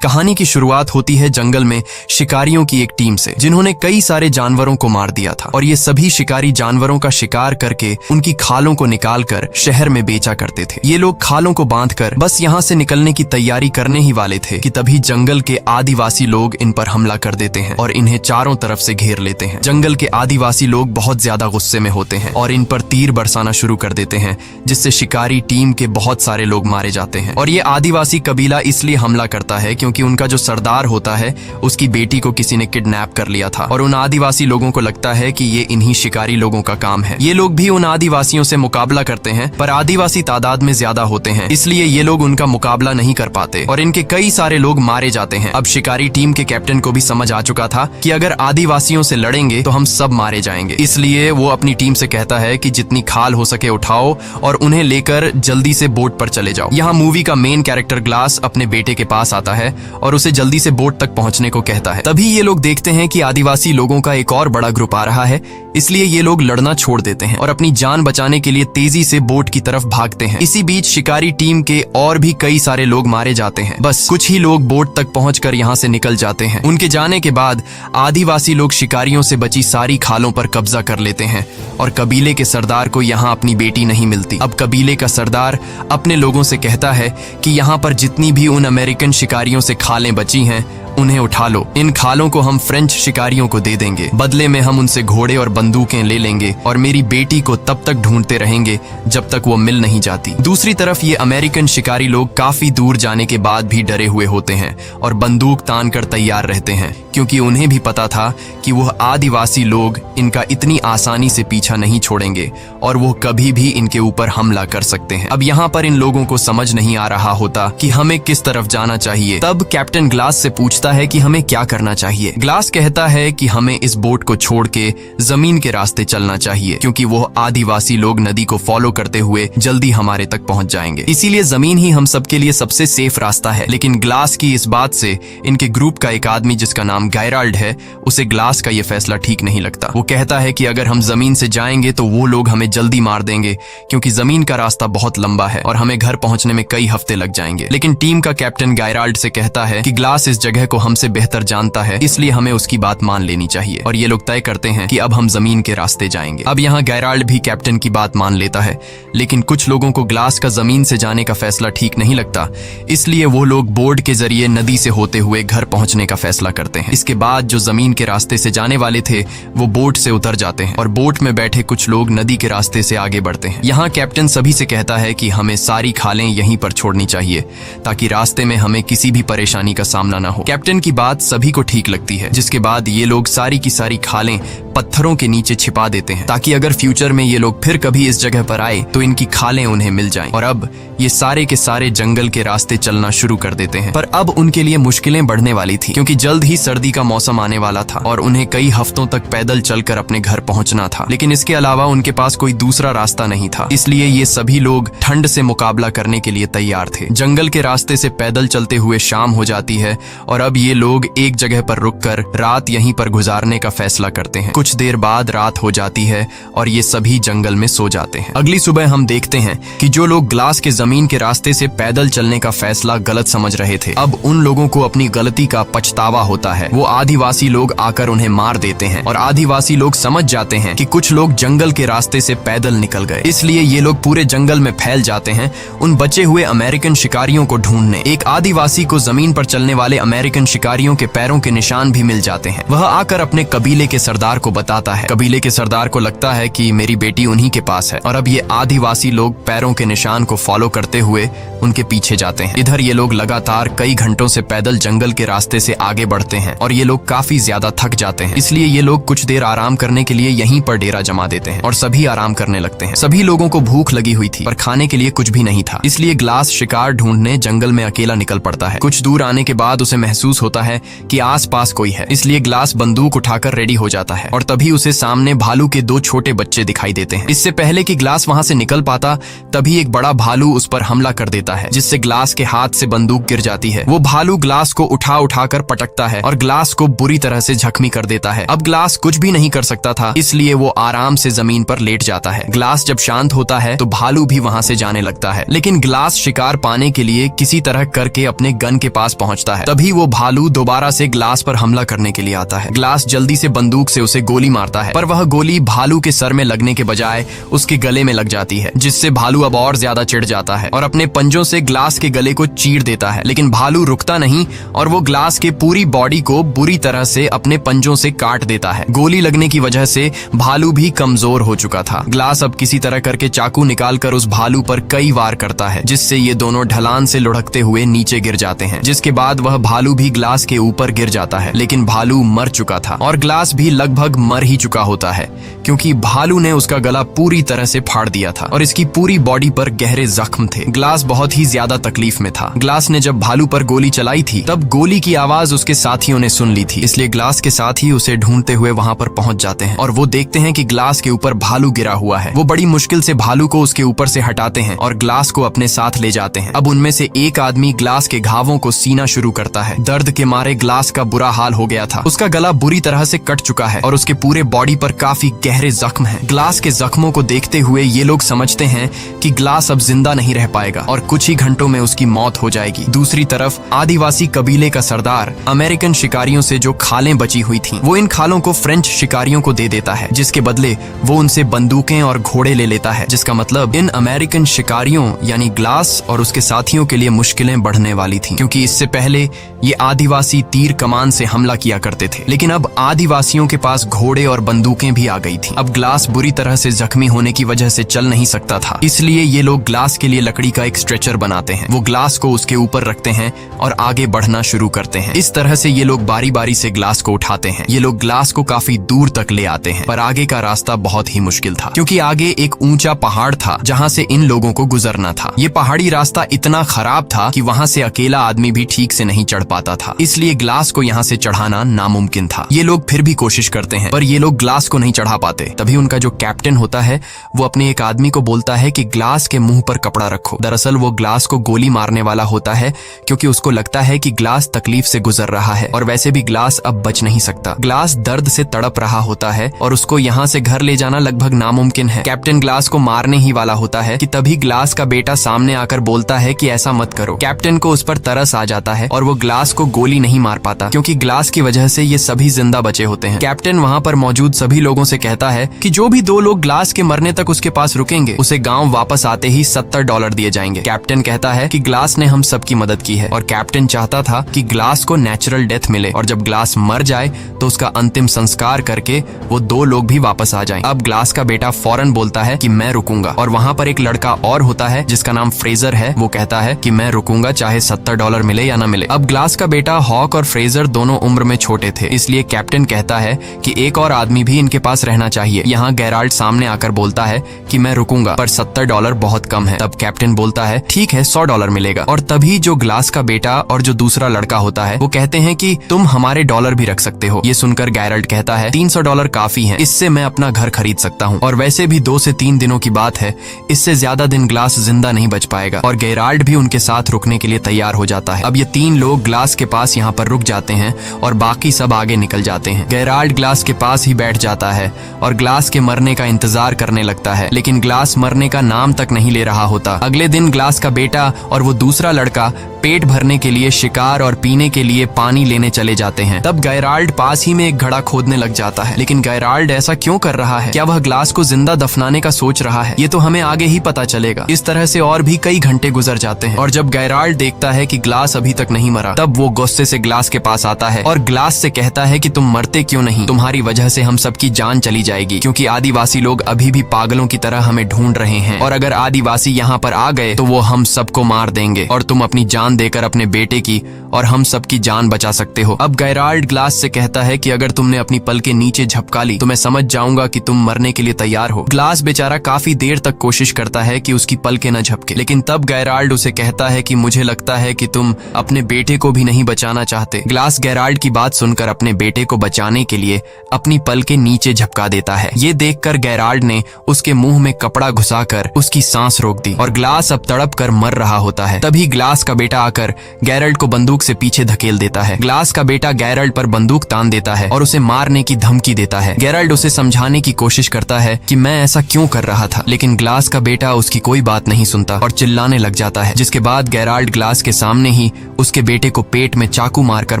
कहानी की शुरुआत होती है जंगल में शिकारियों की एक टीम से, जिन्होंने कई सारे जानवरों को मार दिया था और ये सभी शिकारी जानवरों का शिकार करके उनकी खालों को निकालकर शहर में बेचा करते थे। ये लोग खालों को बांधकर बस यहाँ से निकलने की तैयारी करने ही वाले थे कि तभी जंगल के आदिवासी लोग इन पर हमला कर देते हैं और इन्हें चारों तरफ से घेर लेते हैं। जंगल के आदिवासी लोग बहुत ज्यादा गुस्से में होते हैं और इन पर तीर बरसाना शुरू कर देते हैं, जिससे शिकारी टीम के बहुत सारे लोग मारे जाते हैं। और ये आदिवासी कबीला इसलिए हमला करता है क्योंकि उनका जो सरदार होता है उसकी बेटी को किसी ने किडनैप कर लिया था और उन आदिवासी लोगों को लगता है कि ये इन्हीं शिकारी लोगों का काम है। ये लोग भी उन आदिवासियों से मुकाबला करते हैं, पर आदिवासी तादाद में ज्यादा होते हैं, इसलिए ये लोग उनका मुकाबला नहीं कर पाते और इनके कई सारे लोग मारे जाते हैं। अब शिकारी टीम के कैप्टन को भी समझ आ चुका था कि अगर आदिवासियों से लड़ेंगे तो हम सब मारे जाएंगे, इसलिए वो अपनी टीम से कहता है कि जितनी खाल हो सके उठाओ और उन्हें लेकर जल्दी से बोट पर चले जाओ। यहाँ मूवी का मेन कैरेक्टर ग्लास अपने बेटे के पास आता है और उसे जल्दी से बोट तक पहुंचने को कहता है। तभी ये लोग देखते हैं कि आदिवासी लोगों का एक और बड़ा ग्रुप आ रहा है, इसलिए ये लोग लड़ना छोड़ देते हैं और अपनी जान बचाने के लिए तेजी से बोट की तरफ भागते हैं। इसी बीच शिकारी टीम के और भी कई सारे लोग मारे जाते हैं। बस कुछ ही लोग बोट तक पहुंचकर यहाँ से निकल जाते हैं। उनके जाने के बाद आदिवासी लोग शिकारियों से बची सारी खालों पर कब्जा कर लेते हैं और कबीले के सरदार को यहाँ अपनी बेटी नहीं मिलती। अब कबीले का सरदार अपने लोगों से कहता है कि यहाँ पर जितनी भी उन अमेरिकन शिकारियों से खालें बची हैं उन्हें उठा लो। इन खालों को हम फ्रेंच शिकारियों को दे देंगे, बदले में हम उनसे घोड़े और बंदूकें ले लेंगे और मेरी बेटी को तब तक ढूंढते रहेंगे जब तक वो मिल नहीं जाती। दूसरी तरफ ये अमेरिकन शिकारी लोग काफी दूर जाने के बाद भी डरे हुए होते हैं और बंदूक तान कर तैयार रहते हैं, क्योंकि उन्हें भी पता था कि वह आदिवासी लोग इनका इतनी आसानी से पीछा नहीं छोड़ेंगे और वो कभी भी इनके ऊपर हमला कर सकते हैं। अब यहाँ पर इन लोगों को समझ नहीं आ रहा होता कि हमें किस तरफ जाना चाहिए। तब कैप्टन ग्लास से पूछता है कि हमें क्या करना चाहिए। ग्लास कहता है कि हमें इस बोट को छोड़ के जमीन के रास्ते चलना चाहिए, क्योंकि वो आदिवासी लोग नदी को फॉलो करते हुए जल्दी हमारे तक पहुंच जाएंगे, इसीलिए जमीन ही हम सबके लिए सबसे सेफ रास्ता है। लेकिन ग्लास की इस बात से इनके ग्रुप का एक आदमी जिसका नाम गैराल्ड है, उसे ग्लास का ये फैसला ठीक नहीं लगता। वो कहता है कि अगर हम जमीन से जाएंगे तो वो लोग हमें जल्दी मार देंगे, क्योंकि जमीन का रास्ता बहुत लंबा है और हमें घर पहुंचने में कई हफ्ते लग जाएंगे। लेकिन टीम का कैप्टन गैराल्ड से कहता है कि ग्लास इस जगह को हमसे बेहतर जानता है, इसलिए हमें उसकी बात मान लेनी चाहिए और ये लोग तय करते हैं कि अब हम जमीन के रास्ते जाएंगे। अब यहाँ गैराल्ड भी कैप्टन की बात मान लेता है, लेकिन कुछ लोगों को ग्लास का जमीन से जाने का फैसला ठीक नहीं लगता, इसलिए वो लोग बोट के जरिए नदी से होते हुए घर पहुंचने का फैसला करते हैं। इसके बाद जो जमीन के रास्ते से जाने वाले थे वो बोट से उतर जाते हैं और बोट में बैठे कुछ लोग नदी के रास्ते से आगे बढ़ते हैं। यहाँ कैप्टन सभी से कहता है कि हमें सारी खालें यहीं पर छोड़नी चाहिए ताकि रास्ते में हमें किसी भी परेशानी का सामना न हो। कैप्टन की बात सभी को ठीक लगती है, जिसके बाद ये लोग सारी की सारी खालें पत्थरों के नीचे छिपा देते हैं ताकि अगर फ्यूचर में ये लोग फिर कभी इस जगह पर आए तो इनकी खालें उन्हें मिल जाएं। और अब ये सारे के सारे जंगल के रास्ते चलना शुरू कर देते हैं। पर अब उनके लिए मुश्किलें बढ़ने वाली थी, क्योंकि जल्द ही सर्दी का मौसम आने वाला था और उन्हें कई हफ्तों तक पैदल चलकर अपने घर पहुंचना था। लेकिन इसके अलावा उनके पास कोई दूसरा रास्ता नहीं था, इसलिए ये सभी लोग ठंड से मुकाबला करने के लिए तैयार थे। जंगल के रास्ते से पैदल चलते हुए शाम हो जाती है और अब ये लोग एक जगह पर रुककर रात यहीं पर गुजारने का फैसला करते हैं। कुछ देर बाद रात हो जाती है और ये सभी जंगल में सो जाते हैं। अगली सुबह हम देखते हैं कि जो लोग ग्लास के जमीन के रास्ते से पैदल चलने का फैसला गलत समझ रहे थे, अब उन लोगों को अपनी गलती का पछतावा होता है। वो आदिवासी लोग आकर उन्हें मार देते हैं और आदिवासी लोग समझ जाते हैं कि कुछ लोग जंगल के रास्ते से पैदल निकल गए, इसलिए ये लोग पूरे जंगल में फैल जाते हैं उन बचे हुए अमेरिकन शिकारियों को ढूंढने। एक आदिवासी को जमीन पर चलने वाले अमेरिकन शिकारियों के पैरों के निशान भी मिल जाते हैं। वह आकर अपने कबीले के सरदार को बताता है। कबीले के सरदार को लगता है कि मेरी बेटी उन्हीं के पास है और अब ये आदिवासी लोग पैरों के निशान को फॉलो करते हुए उनके पीछे जाते हैं। इधर ये लोग लगातार कई घंटों से पैदल जंगल के रास्ते से आगे बढ़ते हैं और ये लोग काफी ज्यादा थक जाते हैं, इसलिए ये लोग कुछ देर आराम करने के लिए यहीं पर डेरा जमा देते हैं और सभी आराम करने लगते हैं। सभी लोगों को भूख लगी हुई थी पर खाने के लिए कुछ भी नहीं था, इसलिए ग्लास शिकार ढूंढने जंगल में अकेला निकल पड़ता है। कुछ दूर आने के बाद उसे महसूस महसूस होता है कि आसपास कोई है, इसलिए ग्लास बंदूक उठाकर रेडी हो जाता है और तभी उसे सामने भालू के 2 छोटे बच्चे दिखाई देते हैं। इससे पहले कि ग्लास वहां से निकल पाता तभी एक बड़ा भालू उस पर हमला कर देता है, जिससे ग्लास के हाथ से बंदूक गिर जाती है। वो भालू ग्लास को उठाकर पटकता है और ग्लास को बुरी तरह से जख्मी कर देता है। अब ग्लास कुछ भी नहीं कर सकता था, इसलिए वो आराम से जमीन पर लेट जाता है। ग्लास जब शांत होता है तो भालू भी वहां से जाने लगता है, लेकिन ग्लास शिकार पाने के लिए किसी तरह करके अपने गन के पास पहुंचता है। तभी वो भालू दोबारा से ग्लास पर हमला करने के लिए आता है। ग्लास जल्दी से बंदूक से उसे गोली मारता है, पर वह गोली भालू के सर में लगने के बजाय उसके गले में लग जाती है, जिससे भालू अब और ज्यादा चिढ़ जाता है और अपने पंजों से ग्लास के गले को चीर देता है। लेकिन भालू रुकता नहीं और वो ग्लास के पूरी बॉडी को बुरी तरह से अपने पंजों से काट देता है। गोली लगने की वजह से भालू भी कमजोर हो चुका था। ग्लास अब किसी तरह करके चाकू निकालकर उस भालू पर कई वार करता है, जिससे ये दोनों ढलान से लुढ़कते हुए नीचे गिर जाते हैं, जिसके बाद वह भालू भी ग्लास के ऊपर गिर जाता है। लेकिन भालू मर चुका था और ग्लास भी लगभग मर ही चुका होता है, क्योंकि भालू ने उसका गला पूरी तरह से फाड़ दिया था और इसकी पूरी बॉडी पर गहरे जख्म थे। ग्लास बहुत ही ज्यादा तकलीफ में था। ग्लास ने जब भालू पर गोली चलाई थी तब गोली की आवाज उसके साथियों ने सुन ली थी, इसलिए ग्लास के साथी उसे ढूंढते हुए वहां पर पहुंच जाते हैं और वो देखते हैं कि ग्लास के ऊपर भालू गिरा हुआ है। वो बड़ी मुश्किल से भालू को उसके ऊपर से हटाते हैं और ग्लास को अपने साथ ले जाते हैं। अब उनमें से एक आदमी ग्लास के घावों को सीना शुरू करता है। दर्द के मारे ग्लास का बुरा हाल हो गया था। उसका गला बुरी तरह से कट चुका है और उसके पूरे बॉडी पर काफी गहरे जख्म हैं। ग्लास के जख्मों को देखते हुए ये लोग समझते हैं कि ग्लास अब जिंदा नहीं रह पाएगा और कुछ ही घंटों में उसकी मौत हो जाएगी। दूसरी तरफ आदिवासी कबीले का सरदार अमेरिकन शिकारियों से जो खालें बची हुई थीं, वो इन खालों को फ्रेंच शिकारियों को दे देता है, जिसके बदले वो उनसे बंदूकें और घोड़े ले लेता है, जिसका मतलब इन अमेरिकन शिकारियों यानी ग्लास और उसके साथियों के लिए मुश्किलें बढ़ने वाली थीं, क्योंकि इससे पहले ये आदिवासी तीर कमान से हमला किया करते थे, लेकिन अब आदिवासियों के पास घोड़े और बंदूकें भी आ गई थीं। अब ग्लास बुरी तरह से जख्मी होने की वजह से चल नहीं सकता था, इसलिए ये लोग ग्लास के लिए लकड़ी का एक स्ट्रेचर बनाते हैं। वो ग्लास को उसके ऊपर रखते हैं और आगे बढ़ना शुरू करते हैं। इस तरह से ये लोग बारी बारी से ग्लास को उठाते हैं। ये लोग ग्लास को काफी दूर तक ले आते हैं, पर आगे का रास्ता बहुत ही मुश्किल था, क्योंकि आगे एक ऊंचा पहाड़ था जहां से इन लोगों को गुजरना था। ये पहाड़ी रास्ता इतना खराब था कि वहां से अकेला आदमी भी ठीक से नहीं चढ़ पाता था, इसलिए ग्लास को यहाँ से चढ़ाना नामुमकिन था। ये लोग फिर भी कोशिश करते हैं, पर ये लोग ग्लास को नहीं चढ़ा पाते। तभी उनका जो कैप्टन होता है वो अपने एक आदमी को बोलता है कि ग्लास के मुंह पर कपड़ा रखो। दरअसल वो ग्लास को गोली मारने वाला होता है, क्योंकि उसको लगता है कि ग्लास तकलीफ से गुजर रहा है और वैसे भी ग्लास अब बच नहीं सकता। ग्लास दर्द से तड़प रहा होता है और उसको यहाँ से घर ले जाना लगभग नामुमकिन है। कैप्टन ग्लास को मारने ही वाला होता है कि तभी ग्लास का बेटा सामने आकर बोलता है कि ऐसा मत करो। कैप्टन को उस पर तरस आ जाता है और वो ग्लास को गोली नहीं मार पाता, क्योंकि ग्लास की वजह से ये सभी जिंदा बचे होते हैं। कैप्टन वहाँ पर मौजूद सभी लोगों से कहता है कि जो भी 2 लोग ग्लास के मरने तक उसके पास रुकेंगे उसे गाँव वापस आते ही $70 दिए जाएंगे। कैप्टन कहता है कि ग्लास ने हम सबकी मदद की है और कैप्टन चाहता था कि ग्लास को नेचुरल डेथ मिले और जब ग्लास मर जाए तो उसका अंतिम संस्कार करके वो 2 लोग भी वापस आ जाएं। अब ग्लास का बेटा फौरन बोलता है कि मैं रुकूंगा, और वहाँ पर एक लड़का और होता है जिसका नाम फ्रेजर है। वो कहता है कि मैं रुकूंगा चाहे $70 मिले या ना मिले। अब ग्लास का बेटा हॉक और फ्रेजर दोनों उम्र में छोटे थे, इसलिए कैप्टन कहता है कि एक और आदमी भी इनके पास रहना चाहिए। यहाँ गेराल्ड सामने आकर बोलता है कि मैं रुकूंगा, पर $70 बहुत कम है। तब कैप्टन बोलता है ठीक है, $100 मिलेगा। और तभी जो ग्लास का बेटा और जो दूसरा लड़का होता है वो कहते हैं कि तुम हमारे डॉलर भी रख सकते हो। ये सुनकर गेराल्ड कहता है $300 काफी है, इससे मैं अपना घर खरीद सकता हूँ, और वैसे भी 2 से 3 दिनों की बात है, इससे ज्यादा दिन ग्लास जिंदा नहीं बच पाएगा। और गेराल्ड भी उनके साथ रुकने के लिए तैयार हो जाता है। अब ये 3 लोग ग्लास के पास यहाँ पर रुक जाते हैं और बाकी सब आगे निकल जाते हैं। गेराल्ड ग्लास के पास ही बैठ जाता है और ग्लास के मरने का इंतजार करने लगता है, लेकिन ग्लास मरने का नाम तक नहीं ले रहा होता। अगले दिन ग्लास का बेटा और वो दूसरा लड़का पेट भरने के लिए शिकार और पीने के लिए पानी लेने चले जाते हैं। तब गेराल्ड पास ही में एक घड़ा खोदने लग जाता है, लेकिन गेराल्ड ऐसा क्यों कर रहा है? क्या वह ग्लास को जिंदा दफनाने का सोच रहा है? ये तो हमें आगे ही पता चलेगा। इस तरह से और भी कई घंटे गुजर जाते हैं और जब गेराल्ड देखता है कि ग्लास अभी तक नहीं मरा, तब वो गुस्से से ग्लास के पास आता है और ग्लास से कहता है कि तुम मरते क्यों नहीं? तुम्हारी वजह से हम सबकी जान चली जाएगी, क्योंकि आदिवासी लोग अभी भी पागलों की तरह हमें ढूंढ रहे हैं, और अगर आदिवासी यहाँ पर आ गए तो वो हम सबको मार देंगे और तुम अपनी जान देकर अपने बेटे की और हम सबकी जान बचा सकते हो। अब गेराल्ड ग्लास से कहता है कि अगर तुमने अपनी पल के नीचे झपका ली तो मैं समझ जाऊंगा कि तुम मरने के लिए तैयार हो। ग्लास बेचारा काफी देर तक कोशिश करता है कि उसकी पलकें न झपके, लेकिन तब गेराल्ड उसे कहता है कि मुझे लगता है कि तुम अपने बेटे को भी नहीं बचाना चाहते। ग्लास गेराल्ड की बात सुनकर अपने बेटे को बचाने के लिए अपनी पल के नीचे झपका देता है। ये देखकर गेराल्ड ने उसके मुंह में कपड़ा घुसाकर उसकी सांस रोक दी और ग्लास अब तड़प कर मर रहा होता है। तभी ग्लास का बेटा आकर गेराल्ड को बंदूक से पीछे धकेल देता है। ग्लास का बेटा गेराल्ड पर बंदूक तान देता है और उसे मारने की धमकी देता है। गेराल्ड उसे समझाने की कोशिश करता है कि मैं ऐसा क्यों कर रहा था, लेकिन ग्लास का बेटा उसकी कोई बात नहीं सुनता और चिल्लाने लग जाता है, जिसके बाद गेराल्ड ग्लास के सामने ही उसके बेटे को पेट में चाकू मारकर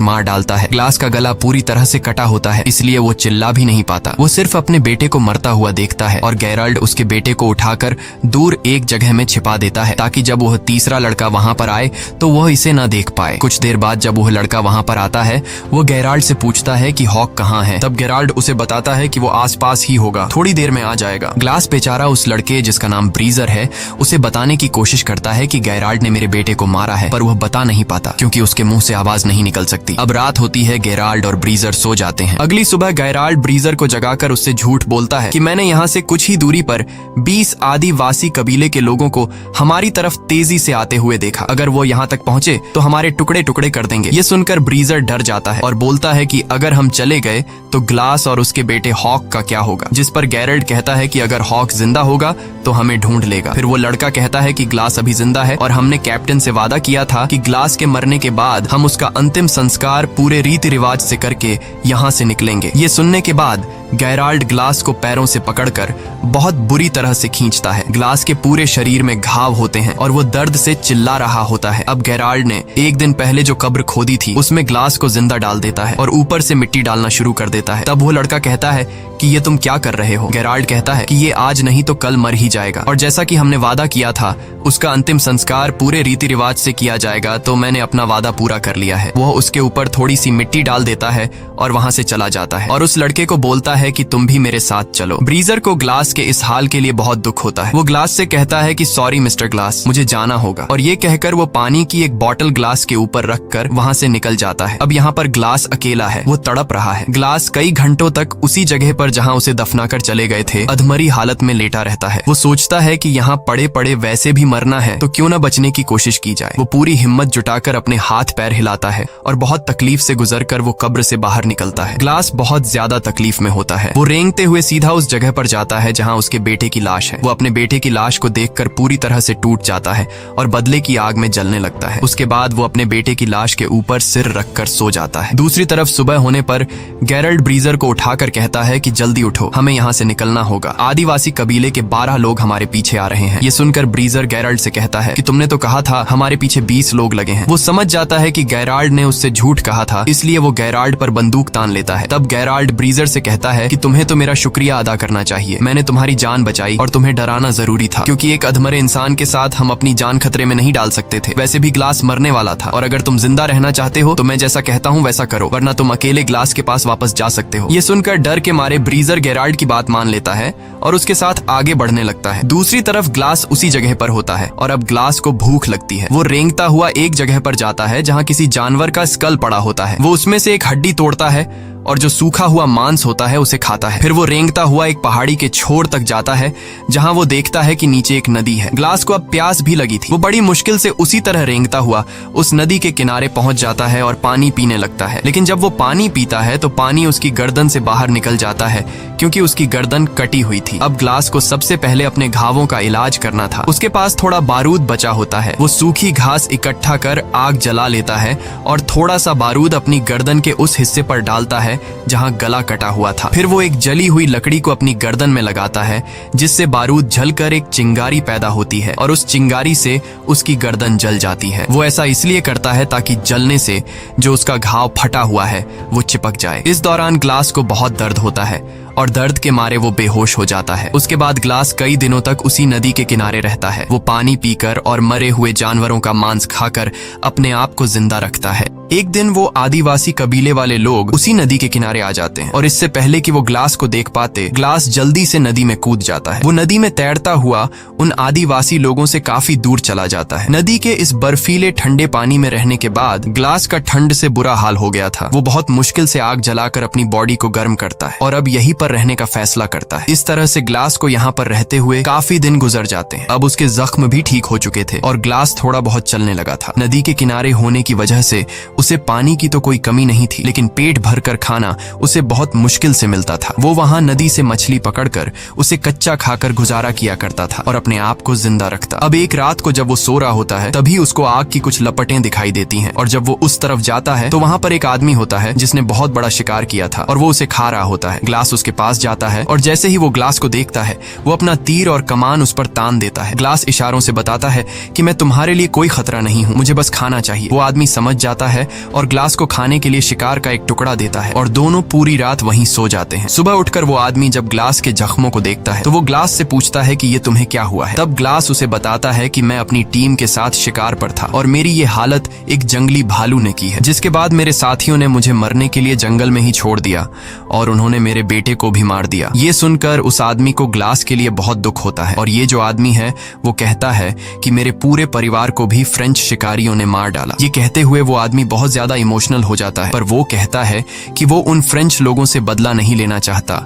मार डालता है। ग्लास का गला पूरी तरह से कटा होता है, इसलिए वो चिल्ला भी नहीं पाता। वो सिर्फ अपने बेटे को मरता हुआ देखता है और गेराल्ड उसके बेटे को उठाकर दूर एक जगह में छिपा देता है ताकि जब वह तीसरा लड़का वहां पर आए तो वह इसे न देख पाए। कुछ देर बाद जब वह लड़का वहां पर आता है, वो गेराल्ड से पूछता है कि हॉक कहाँ है। तब गेराल्ड उसे बताता है कि वो आसपास ही होगा, थोड़ी देर में आ जाएगा। ग्लास बेचारा उस लड़के जिसका नाम ब्रीजर है उसे बताने की कोशिश करता है कि गेराल्ड ने मेरे बेटे को मारा है, पर वह बता नहीं पाता क्योंकि उसके मुंह से आवाज नहीं निकल सकती। अब रात होती है, गेराल्ड और ब्रीजर सो जाते हैं। अगली सुबह गेराल्ड ब्रीजर को जगाकर उससे झूठ बोलता है कि मैंने यहाँ से कुछ ही दूरी पर 20 आदिवासी कबीले के लोगों को हमारी तरफ तेजी से आते हुए देखा। अगर वो यहाँ तक पहुंचे तो हमारे टुकड़े टुकड़े कर देंगे। ये सुनकर ब्रीजर डर जाता है और बोलता है कि अगर हम चले गए तो ग्लास और उसके बेटे हॉक का क्या होगा, जिस पर गेराल्ड कहता है कि अगर हॉक जिंदा होगा तो हमें ढूंढ लेगा। फिर वो लड़का कहता है कि ग्लास अभी जिंदा है और हमने कैप्टन से वादा किया था कि ग्लास के मरने के बाद हम उसका अंतिम संस्कार पूरे रीति रिवाज से करके यहाँ से निकलेंगे। ये सुनने के बाद गेराल्ड ग्लास को पैरों से पकड़कर बहुत बुरी तरह से खींचता है। ग्लास के पूरे शरीर में घाव होते हैं और वो दर्द से चिल्ला रहा होता है। अब गेराल्ड ने एक दिन पहले जो कब्र खोदी थी उसमें ग्लास को जिंदा डाल देता है और ऊपर से मिट्टी डालना शुरू कर देता है। तब वो लड़का कहता है कि ये तुम क्या कर रहे हो। गेराल्ड कहता है कि ये आज नहीं तो कल मर ही जाएगा और जैसा कि हमने वादा किया था उसका अंतिम संस्कार पूरे रीति रिवाज से किया जाएगा, तो मैंने अपना वादा पूरा कर लिया है। वो उसके ऊपर थोड़ी सी मिट्टी डाल देता है और वहां से चला जाता है और उस लड़के को बोलता है कि तुम भी मेरे साथ चलो। ब्रीजर को ग्लास के इस हाल के लिए बहुत दुख होता है। वो ग्लास से कहता है कि सॉरी मिस्टर ग्लास, मुझे जाना होगा, और ये कहकर वो पानी की एक बॉटल ग्लास के ऊपर रखकर वहां से निकल जाता है। अब यहाँ पर ग्लास अकेला है, वो तड़प रहा है। ग्लास कई घंटों तक उसी जगह पर जहाँ उसे दफनाकर चले गए थे अधमरी हालत में लेटा रहता है। वो सोचता है कि यहाँ पड़े पड़े वैसे भी मरना है तो क्यों न बचने की कोशिश की जाए। वो पूरी हिम्मत जुटाकर अपने हाथ पैर हिलाता है और बहुत तकलीफ से गुजरकर वो कब्र से बाहर निकलता है। ग्लास बहुत ज्यादा तकलीफ में होता है। वो रेंगते हुए सीधा उस जगह पर जाता है जहाँ उसके बेटे की लाश है। वो अपने बेटे की लाश को देखकर पूरी तरह से टूट जाता है और बदले की आग में जलने लगता है। उसके बाद वो अपने बेटे की लाश के ऊपर सिर रखकर सो जाता है। दूसरी तरफ सुबह होने पर गेराल्ड ब्रीजर को उठाकर कहता है कि जल्दी उठो, हमें यहाँ से निकलना होगा। आदिवासी कबीले के 12 लोग हमारे पीछे आ रहे हैं। ये सुनकर ब्रीजर गेराल्ड से कहता है कि तुमने तो कहा था हमारे पीछे 20 लोग लगे हैं। वो समझ जाता है कि गेराल्ड ने उससे झूठ कहा था, इसलिए वो गेराल्ड पर बंदूक तान लेता है। तब गेराल्ड ब्रीजर से कहता है कि तुम्हें तो मेरा शुक्रिया अदा करना चाहिए। मैंने तुम्हारी जान बचाई और तुम्हें डराना जरूरी था, क्योंकि एक अधमरे इंसान के साथ हम अपनी जान खतरे में नहीं डाल सकते थे। वैसे भी ग्लास मरने वाला था और अगर तुम जिंदा रहना चाहते हो तो मैं जैसा कहता हूँ वैसा करो, वरना तुम अकेले ग्लास के पास वापस जा सकते हो। ये सुनकर डर के मारे ब्रीजर गेराल्ड की बात मान लेता है और उसके साथ आगे बढ़ने लगता है। दूसरी तरफ ग्लास उसी जगह पर होता है और अब ग्लास को भूख लगती है। वो रेंगता हुआ एक जगह पर जाता है जहाँ किसी जानवर का स्कल पड़ा होता है। वो उसमें से एक हड्डी तोड़ता है और जो सूखा हुआ मांस होता है उसे खाता है। फिर वो रेंगता हुआ एक पहाड़ी के छोर तक जाता है जहां वो देखता है कि नीचे एक नदी है। ग्लास को अब प्यास भी लगी थी। वो बड़ी मुश्किल से उसी तरह रेंगता हुआ उस नदी के किनारे पहुंच जाता है और पानी पीने लगता है। लेकिन जब वो पानी पीता है तो पानी उसकी गर्दन से बाहर निकल जाता है क्योंकि उसकी गर्दन कटी हुई थी। अब ग्लास को सबसे पहले अपने घावों का इलाज करना था। उसके पास थोड़ा बारूद बचा होता है। वो सूखी घास इकट्ठा कर आग जला लेता है और थोड़ा सा बारूद अपनी गर्दन के उस हिस्से पर डालता है जहां गला कटा हुआ था। फिर वो एक जली हुई लकड़ी को अपनी गर्दन में लगाता है जिससे बारूद जलकर एक चिंगारी पैदा होती है और उस चिंगारी से उसकी गर्दन जल जाती है। वो ऐसा इसलिए करता है ताकि जलने से जो उसका घाव फटा हुआ है वो चिपक जाए। इस दौरान ग्लास को बहुत दर्द होता है और दर्द के मारे वो बेहोश हो जाता है। उसके बाद ग्लास कई दिनों तक उसी नदी के किनारे रहता है। वो पानी पीकर और मरे हुए जानवरों का मांस खाकर अपने आप को जिंदा रखता है। एक दिन वो आदिवासी कबीले वाले लोग उसी नदी के किनारे आ जाते हैं और इससे पहले कि वो ग्लास को देख पाते, ग्लास जल्दी से नदी में कूद जाता है। वो नदी में तैरता हुआ उन आदिवासी लोगों से काफी दूर चला जाता है। नदी के इस बर्फीले ठंडे पानी में रहने के बाद ग्लास का ठंड से बुरा हाल हो गया था। वो बहुत मुश्किल से आग जलाकर अपनी बॉडी को गर्म करता है और अब यहीं पर रहने का फैसला करता है। इस तरह से ग्लास को यहाँ पर रहते हुए काफी दिन गुजर जाते हैं। अब उसके जख्म भी ठीक हो चुके थे और ग्लास थोड़ा बहुत चलने लगा था। नदी के किनारे होने की वजह से उसे पानी की तो कोई कमी नहीं थी, लेकिन पेट भरकर खाना उसे बहुत मुश्किल से मिलता था। वो वहां नदी से मछली पकड़कर उसे कच्चा खाकर गुजारा किया करता था और अपने आप को जिंदा रखता। अब एक रात को जब वो सो रहा होता है तभी उसको आग की कुछ लपटें दिखाई देती हैं और जब वो उस तरफ जाता है तो वहां पर एक आदमी होता है जिसने बहुत बड़ा शिकार किया था और वो उसे खा रहा होता है। ग्लास उसके पास जाता है और जैसे ही वो ग्लास को देखता है वो अपना तीर और कमान उस पर तान देता है। ग्लास इशारों से बताता है कि मैं तुम्हारे लिए कोई खतरा नहीं हूँ, मुझे बस खाना चाहिए। वो आदमी समझ जाता है और ग्लास को खाने के लिए शिकार का एक टुकड़ा देता है और दोनों पूरी रात वहीं सो जाते हैं। सुबह उठकर वो आदमी जब ग्लास के जख्मों को देखता है तो वो ग्लास से पूछता है कि ये तुम्हें क्या हुआ है। तब ग्लास उसे बताता है कि मैं अपनी टीम के साथ शिकार पर था और मेरी ये हालत एक जंगली भालू ने की है, जिसके बाद मेरे साथियों ने मुझे मरने के लिए जंगल में ही छोड़ दिया और उन्होंने मेरे बेटे को भी मार दिया। ये सुनकर उस आदमी को ग्लास के लिए बहुत दुख होता है और ये जो आदमी है वो कहता है कि मेरे पूरे परिवार को भी फ्रेंच शिकारियों ने मार डाला। ये कहते हुए वो आदमी बहुत ज्यादा इमोशनल हो जाता है, पर वो कहता है कि वो उन फ्रेंच लोगों से बदला नहीं लेना चाहता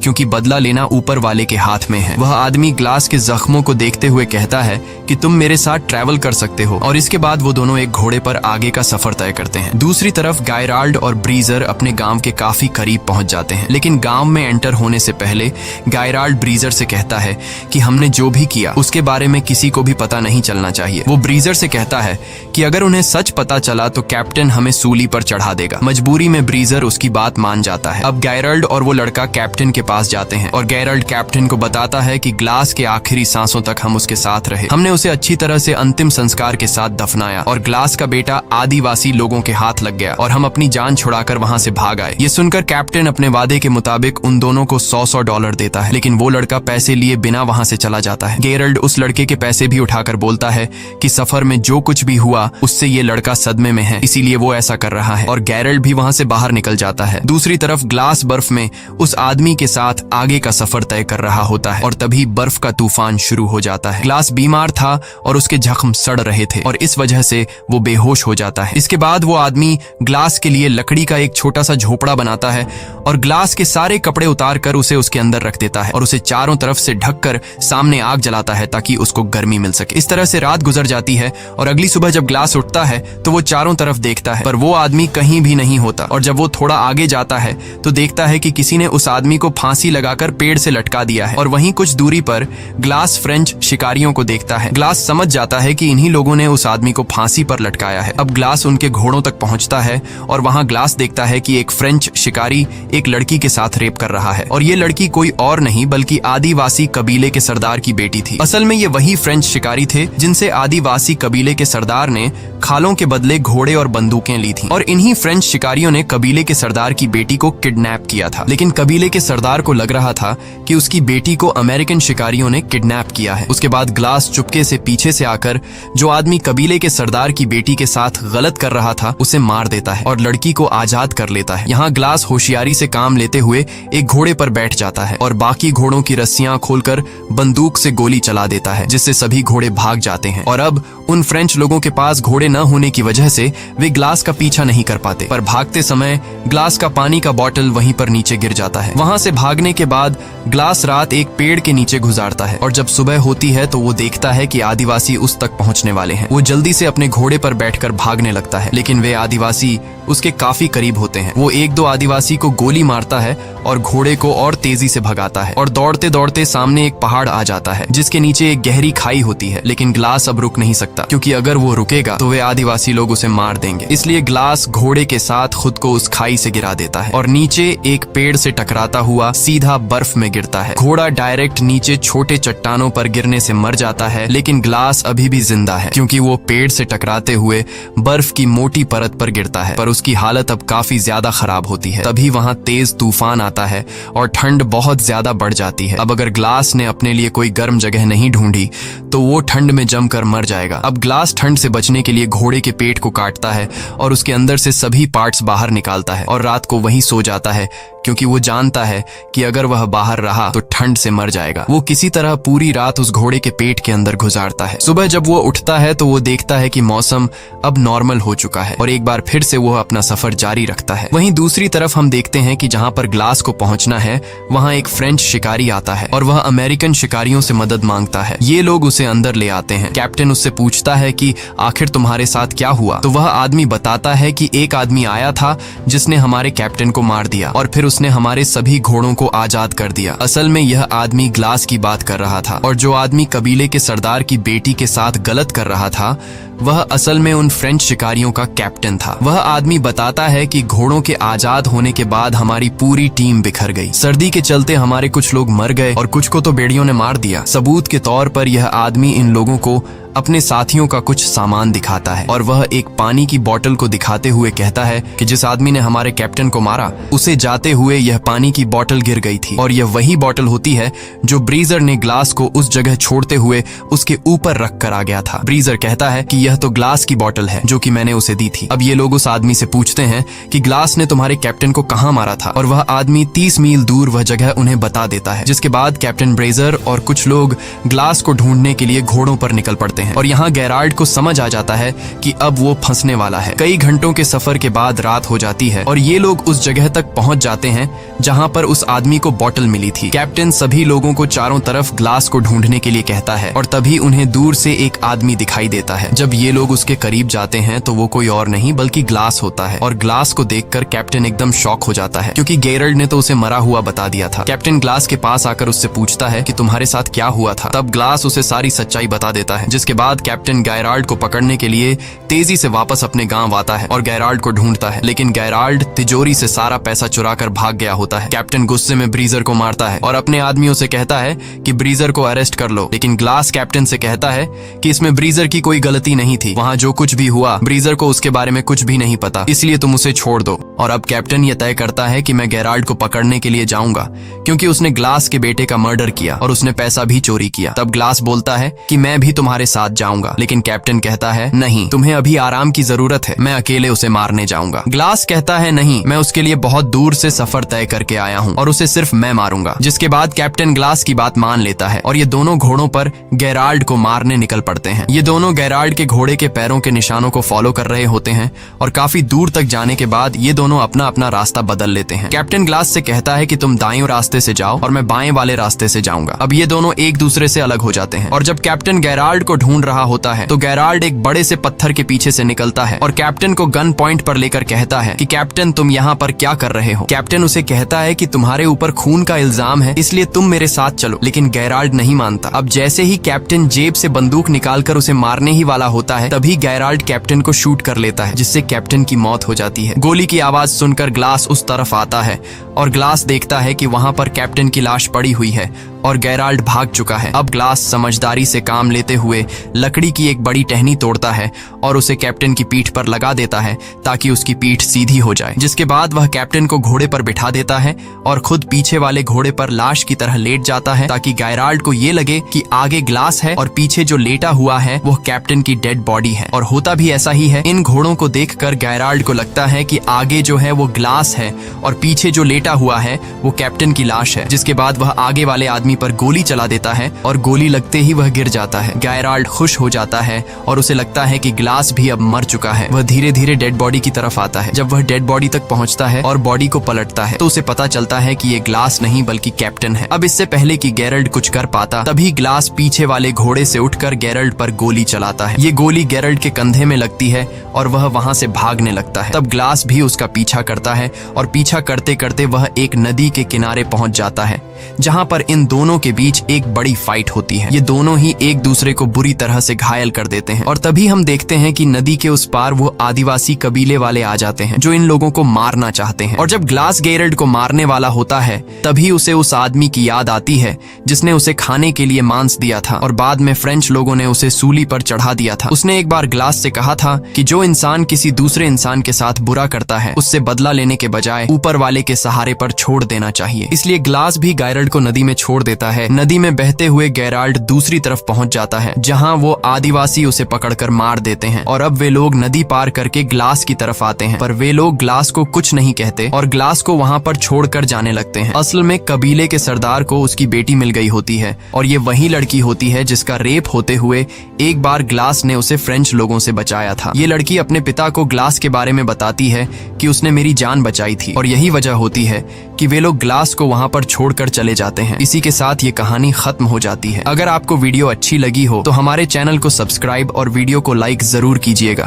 क्योंकि बदला लेना ऊपर वाले के हाथ में है। वह आदमी ग्लास के जख्मों को देखते हुए कहता है कि तुम मेरे साथ ट्रैवल कर सकते हो और इसके बाद वो दोनों एक घोड़े पर आगे का सफर तय करते हैं। दूसरी तरफ गायराल्ड और ब्रीजर अपने गांव के काफी करीब पहुंच जाते हैं, लेकिन गांव में एंटर होने से पहले गायराल्ड ब्रीजर से कहता है कि हमने जो भी किया उसके बारे में किसी को भी पता नहीं चलना चाहिए। वो ब्रीजर से कहता है कि अगर उन्हें सच पता चला तो कैप्टन हमें सूली पर चढ़ा देगा। मजबूरी में ब्रीजर उसकी बात मान जाता है। अब गैरल्ड और वो लड़का कैप्टन के पास जाते हैं और गैरल्ड कैप्टन को बताता है कि ग्लास के आखिरी सांसों तक हम उसके साथ रहे, हमने उसे अच्छी तरह से अंतिम संस्कार के साथ दफनाया और ग्लास का बेटा आदिवासी लोगों के हाथ लग गया और हम अपनी जान छुड़ाकर वहां से भाग आए। ये सुनकर कैप्टन अपने वादे के मुताबिक उन दोनों को $100 देता है, लेकिन वो लड़का पैसे लिए बिना वहां से चला जाता है। गैरल्ड उस लड़के के पैसे भी उठाकर बोलता है कि सफर में जो कुछ भी हुआ उससे ये लड़का सदमे में है, इसीलिए वो ऐसा कर रहा है और गैरल्ड भी वहां से बाहर निकल जाता है। दूसरी तरफ ग्लास बर्फ में उस आदमी के साथ आगे का सफर तय कर रहा होता है और तभी बर्फ का तूफान शुरू हो जाता है। ग्लास बीमार था और उसके जख्म सड़ रहे थे और इस वजह से वो बेहोश हो जाता है। इसके बाद वो आदमी ग्लास के लिए लकड़ी का एक छोटा सा झोपड़ा बनाता है और ग्लास के सारे कपड़े उतार कर उसे उसके अंदर रख देता है और उसे चारों तरफ से ढककर सामने आग जलाता है ताकि उसको गर्मी मिल सके। इस तरह से रात गुजर जाती है और अगली सुबह जब ग्लास उठता है तो वो चारों तरफ देखता है पर वो आदमी कहीं भी नहीं होता और जब वो थोड़ा आगे जाता है तो देखता है कि किसी ने उस आदमी को फांसी लगाकर पेड़ से लटका दिया है और वहीं कुछ दूरी पर ग्लास फ्रेंच शिकारियों को देखता है। ग्लास समझ जाता है कि इन्हीं लोगों ने उस आदमी को फांसी पर लटकाया है। अब ग्लास उनके घोड़ों तक पहुंचता है और वहां ग्लास देखता है कि एक फ्रेंच शिकारी एक लड़की के साथ रेप कर रहा है और ये लड़की कोई और नहीं बल्कि आदिवासी कबीले के सरदार की बेटी थी। असल में ये वही फ्रेंच शिकारी थे जिनसे आदिवासी कबीले के सरदार ने खालों के बदले घोड़े और बंदूकें ली थी और इन्हीं फ्रेंच शिकारियों ने कबीले के सरदार की बेटी को किडनैप किया था। लेकिन कबीले के सरदार को लग रहा था कि उसकी बेटी को अमेरिकन शिकारियों ने किडनैप किया है। उसके बाद ग्लास चुपके से पीछे से आकर जो आदमी कबीले के सरदार की बेटी के साथ गलत कर रहा था उसे मार देता है और लड़की को आजाद कर लेता है। यहाँ ग्लास होशियारी से काम लेते हुए एक घोड़े पर बैठ जाता है और बाकी घोड़ों की रस्सियां खोलकर बंदूक से गोली चला देता है जिससे सभी घोड़े भाग जाते हैं और अब उन फ्रेंच लोगों के पास घोड़े न होने की वजह से वे ग्लास का पीछा नहीं कर पाते, पर भागते समय ग्लास का पानी का बोतल वहीं पर नीचे गिर जाता है। वहां से भागने के बाद ग्लास रात एक पेड़ के नीचे गुजारता है और जब सुबह होती है तो वो देखता है कि आदिवासी उस तक पहुंचने वाले हैं। वो जल्दी से अपने घोड़े पर बैठकर भागने लगता है, लेकिन वे आदिवासी उसके काफी करीब होते हैं। वो एक दो आदिवासी को गोली मारता है और घोड़े को और तेजी से भगाता है और दौड़ते दौड़ते सामने एक पहाड़ आ जाता है जिसके नीचे एक गहरी खाई होती है। लेकिन ग्लास अब रुक नहीं सकता क्योंकि अगर वो रुकेगा तो वे आदिवासी लोग उसे मार देंगे। इसलिए ग्लास घोड़े के साथ खुद को उस खाई से गिरा देता है और नीचे एक पेड़ से टकराता हुआ सीधा बर्फ में गिरता है। घोड़ा डायरेक्ट नीचे छोटे चट्टानों पर गिरने से मर जाता है, लेकिन ग्लास अभी भी जिंदा है क्योंकि वो पेड़ से टकराते हुए बर्फ की मोटी परत पर गिरता है, पर उसकी हालत अब काफी ज्यादा खराब होती है। तभी वहां तेज तूफान आता जाता है और ठंड बहुत ज्यादा बढ़ जाती है। अब अगर ग्लास ने अपने लिए कोई गर्म जगह नहीं ढूंढी तो वो ठंड में जमकर मर जाएगा। अब ग्लास ठंड से बचने के लिए घोड़े के पेट को काटता है और उसके अंदर से सभी पार्ट्स बाहर निकालता है और रात को वहीं सो जाता है, क्योंकि वो जानता है कि अगर वह बाहर रहा तो ठंड से मर जाएगा। वो किसी तरह पूरी रात उस घोड़े के पेट के अंदर गुजारता है। सुबह जब वो उठता है तो वो देखता है कि मौसम अब नॉर्मल हो चुका है और एक बार फिर से वो अपना सफर जारी रखता है। वहीं दूसरी तरफ हम देखते हैं कि जहां पर ग्लास को पहुंचना है वहां एक फ्रेंच शिकारी आता है और वह अमेरिकन शिकारियों से मदद मांगता है। ये लोग उसे अंदर ले आते हैं। कैप्टन उससे पूछता है कि आखिर तुम्हारे साथ क्या हुआ? तो वह आदमी बताता है कि एक आदमी आया था जिसने हमारे कैप्टन को मार दिया और फिर उसने हमारे सभी घोड़ों को आजाद कर दिया। असल में यह आदमी ग्लास की बात कर रहा था और जो आदमी कबीले के सरदार की बेटी के साथ गलत कर रहा था वह असल में उन फ्रेंच शिकारियों का कैप्टन था। वह आदमी बताता है कि घोड़ों के आजाद होने के बाद हमारी पूरी टीम बिखर गई। सर्दी के चलते हमारे कुछ लोग मर गए और कुछ को तो बेड़ियों ने मार दिया। सबूत के तौर पर यह आदमी इन लोगों को अपने साथियों का कुछ सामान दिखाता है और वह एक पानी की बोतल को दिखाते हुए कहता है कि जिस आदमी ने हमारे कैप्टन को मारा उसे जाते हुए यह पानी की बोतल गिर गई थी और यह वही बोतल होती है जो ब्रीजर ने ग्लास को उस जगह छोड़ते हुए उसके ऊपर रख कर आ गया था। ब्रीजर कहता है कि यह तो ग्लास की बोतल है जो कि मैंने उसे दी थी। अब ये लोग उस आदमी से पूछते हैं कि ग्लास ने तुम्हारे कैप्टन को कहाँ मारा था और वह आदमी 30 मील दूर वह जगह उन्हें बता देता है। जिसके बाद कैप्टन ब्रेजर और कुछ लोग ग्लास को ढूंढने के लिए घोड़ों पर निकल पड़ते हैं और यहाँ गेराल्ड को समझ आ जाता है कि अब वो फंसने वाला है। कई घंटों के सफर के बाद रात हो जाती है और ये लोग उस जगह तक पहुंच जाते हैं जहां पर उस आदमी को बोतल मिली थी। कैप्टन सभी लोगों को चारों तरफ ग्लास को ढूंढने के लिए कहता है और तभी उन्हें दूर से एक आदमी दिखाई देता है। जब ये लोग उसके करीब जाते हैं तो वो कोई और नहीं बल्कि ग्लास होता है और ग्लास को देखकर कैप्टन एकदम शॉक हो जाता है, क्योंकि गेराल्ड ने तो उसे मरा हुआ बता दिया था। कैप्टन ग्लास के पास आकर उससे पूछता है कि तुम्हारे साथ क्या हुआ था। तब ग्लास उसे सारी सच्चाई बता देता है। जिसके बाद कैप्टन गेराल्ड को पकड़ने के लिए तेजी से वापस अपने गांव आता है और गेराल्ड को ढूंढता है, लेकिन गेराल्ड तिजोरी से सारा पैसा चुराकर भाग गया होता है। कैप्टन गुस्से में ब्रीजर को मारता है और अपने आदमियों से कहता है कि ब्रीजर को अरेस्ट कर लो, लेकिन ग्लास कैप्टन से कहता है कि इसमें ब्रीजर की कोई गलती नहीं थी। वहां जो कुछ भी हुआ ब्रीजर को उसके बारे में कुछ भी नहीं पता, इसलिए तुम उसे छोड़ दो। और अब कैप्टन यह तय करता है कि मैं गेराल्ड को पकड़ने के लिए जाऊंगा, क्योंकि उसने ग्लास के बेटे का मर्डर किया और उसने पैसा भी चोरी किया। तब ग्लास बोलता है कि मैं भी तुम्हारे साथ जाऊंगा, लेकिन कैप्टन कहता है नहीं, तुम्हें अभी आराम की जरूरत है, मैं अकेले उसे मारने जाऊंगा। ग्लास कहता है नहीं, मैं उसके लिए बहुत दूर से सफर तय करके आया हूँ और उसे सिर्फ मैं मारूंगा। जिसके बाद कैप्टन ग्लास की बात मान लेता है और ये दोनों घोड़ों पर गेराल्ड को मारने निकल पड़ते हैं। ये दोनों गेराल्ड के घोड़े के पैरों के निशानों को फॉलो कर रहे होते हैं और काफी दूर तक जाने के बाद ये दोनों अपना अपना रास्ता बदल लेते हैं। कैप्टन ग्लास से कहता है कि तुम दाएं रास्ते से जाओ और मैं बाएं वाले रास्ते से जाऊंगा। अब ये दोनों एक दूसरे से अलग हो जाते हैं और जब कैप्टन गेराल्ड को ढूंढ रहा होता है तो गेराल्ड एक बड़े से पत्थर के पीछे से निकलता है और कैप्टन को गन पॉइंट पर लेकर कहता है कि कैप्टन तुम यहाँ पर क्या कर रहे हो। कैप्टन उसे कहता है कि तुम्हारे ऊपर खून का इल्जाम है, इसलिए तुम मेरे साथ चलो, लेकिन गेराल्ड नहीं मानता। अब जैसे ही कैप्टन जेब से बंदूक निकालकर उसे मारने ही वाला होता है तभी गेराल्ड कैप्टन को शूट कर लेता है, जिससे कैप्टन की मौत हो जाती है। गोली की आवाज सुनकर ग्लास उस तरफ आता है और ग्लास देखता है कि वहां पर कैप्टन की लाश पड़ी हुई है और गेराल्ड भाग चुका है। अब ग्लास समझदारी से काम लेते हुए लकड़ी की एक बड़ी टहनी तोड़ता है और उसे कैप्टन की पीठ पर लगा देता है ताकि उसकी पीठ सीधी हो जाए। जिसके बाद वह कैप्टन को घोड़े पर बिठा देता है और खुद पीछे वाले घोड़े पर लाश की तरह लेट जाता है ताकि गेराल्ड को ये लगे कि आगे ग्लास है और पीछे जो लेटा हुआ है वो कैप्टन की डेड बॉडी है। और होता भी ऐसा ही है। इन घोड़ों को देखकर गेराल्ड को लगता है कि आगे जो है वो ग्लास है और पीछे जो लेटा हुआ है वो कैप्टन की लाश है। जिसके बाद वह आगे वाले आदमी पर गोली चला देता है और गोली लगते ही वह गिर जाता है। गेराल्ड खुश हो जाता है और उसे लगता है कि ग्लास भी अब मर चुका है। वह धीरे धीरे डेड बॉडी की तरफ आता है। जब वह डेड बॉडी तक पहुंचता है और बॉडी को पलटता है तो उसे पता चलता है कि ये ग्लास नहीं बल्कि कैप्टन है। अब इससे पहले कि गेराल्ड कुछ कर पाता तभी ग्लास पीछे वाले घोड़े से उठकर गेराल्ड पर गोली चलाता है। ये गोली गेराल्ड के कंधे में लगती है और वह वहां से भागने लगता है। तब ग्लास भी उसका पीछा करता है और पीछा करते करते वह एक नदी के किनारे पहुंच जाता है जहां पर इन दोनों के बीच एक बड़ी फाइट होती है। ये दोनों ही एक दूसरे को बुरी तरह से घायल कर देते हैं और तभी हम देखते हैं कि नदी के उस पार वो आदिवासी कबीले वाले आ जाते हैं जो इन लोगों को मारना चाहते हैं। और जब ग्लास गेरल्ड को मारने वाला होता है तभी उसे उस आदमी की याद आती है जिसने उसे खाने के लिए मांस दिया था और बाद में फ्रेंच लोगों ने उसे सूली पर चढ़ा दिया था। उसने एक बार ग्लास से कहा था कि जो इंसान किसी दूसरे इंसान के साथ बुरा करता है उससे बदला लेने के बजाय ऊपर वाले के सहारे पर छोड़ देना चाहिए। इसलिए ग्लास भी गेराल्ड को नदी में छोड़ देता है। नदी में बहते हुए गेराल्ड दूसरी तरफ पहुंच जाता है जहां वो आदिवासी उसे पकड़कर मार देते हैं और अब वे लोग नदी पार करके ग्लास की तरफ आते हैं, पर वे लोग ग्लास को कुछ नहीं कहते और ग्लास को वहां पर छोड़कर जाने लगते हैं। असल में कबीले के सरदार को उसकी बेटी मिल गई होती है और ये वही लड़की होती है जिसका रेप होते हुए एक बार ग्लास ने उसे फ्रेंच लोगों से बचाया था। ये लड़की अपने पिता को ग्लास के बारे में बताती है कि उसने मेरी जान बचाई थी और यही वजह होती है कि वे लोग ग्लास को वहां पर छोड़कर चले जाते हैं। इसी के साथ ये कहानी खत्म हो जाती है। अगर आपको वीडियो अच्छी लगी हो तो हमारे चैनल को सब्सक्राइब और वीडियो को लाइक जरूर कीजिएगा।